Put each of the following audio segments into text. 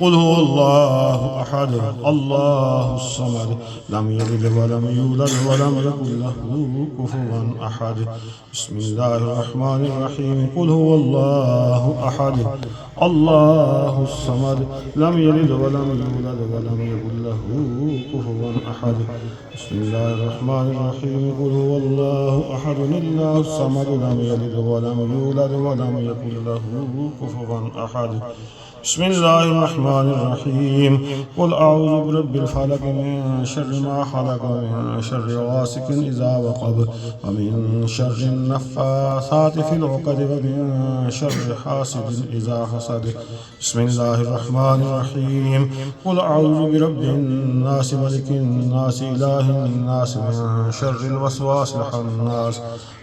قل هو الله أحد الله الصمد لم يلد ولم يولد ولم يكن له كفوا أحد. بسم الله الرحمن الرحيم. قل هو الله أحد الله الصمد لم يلد ولم يولد ولم يكن له كفوا أحد. بسم الله الرحمن الرحيم. قل هو الله أحد الله الصمد لم يلد ولم يولد ولم يكن له كفوا أحد. بسم الله الرحمن الرحيم. قل أعوذ برب الفلق من شر ما خلق ومن شر غاسق إذا وقب ومن شر النفاثات في العقد ومن شر حاسد إذا حسد. بسم الله الرحمن الرحيم. قل أعوذ برب الناس ملك الناس إله الناس من شر الوسواس الخناس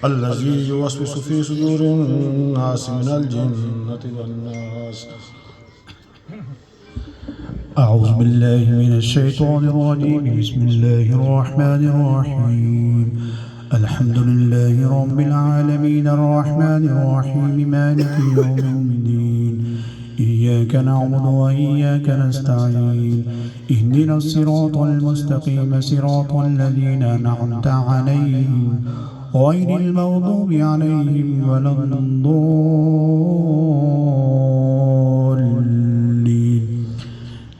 الذي يوسوس في صدور الناس من الجنة والناس. أعوذ بالله من الشيطان الرجيم. بسم الله الرحمن الرحيم. الحمد لله رب العالمين الرحمن الرحيم مالك يوم الدين. إياك نعبد وإياك نستعين. اهدنا الصراط المستقيم صراط الذين أنعمت عليهم غير المغضوب عليهم ولا الضالين.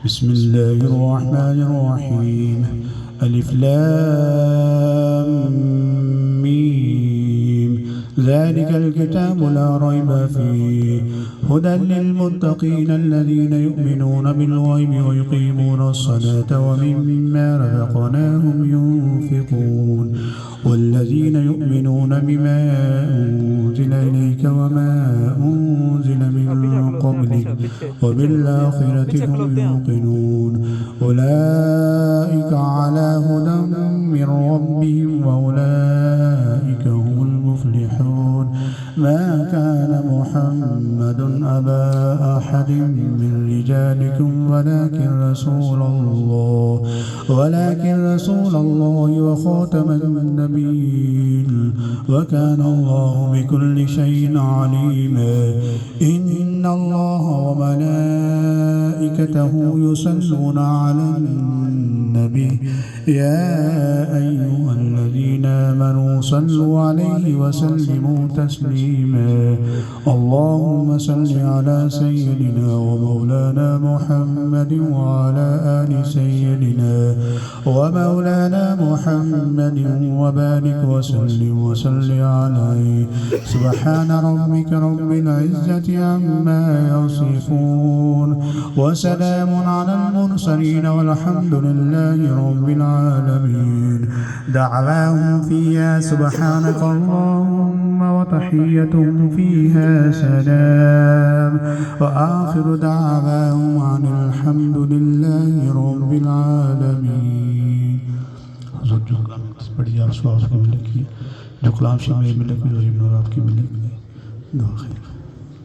بسم الله الرحمن الرحيم. ألف لام ميم. ذلك الكتاب لا ريب فيه هدى للمتقين الذين يؤمنون بالغيب ويقيمون الصلاة ومما رزقناهم ينفقون والذين يؤمنون بما أنزل إليك وما أنزل من قبلك وبالآخرة هم يوقنون أولئك على هدى من ربهم وأولئك هم المفلحون. ما كان محمد أبا أحد من رجالكم ولكن رسول الله وخاتم النبيين وكان الله بكل شيء عليما. إن الله وملائكته يصلون على النبي يا أيها الذين آمنوا صلوا عليه وسلموا تسليما. اللهم صل على سيدنا ومولانا محمد وعلى آل سيدنا ومولانا محمد وبارك وسلم عليه. سبحان ربك رب العزة عما يصفون وسلام على المرسلين والحمد لله رب العالمين. دعواهم فيها سبحانك اللهم وتحيتهم فيها سلام وآخر دعواهم عن الحمد لله رب العالمين. जो बड़ी आप स्वास्थ्य की मिलेगी जो कलाम शी में मिलेगी गरीब नौरात की मिलेगी। दुआ खैर।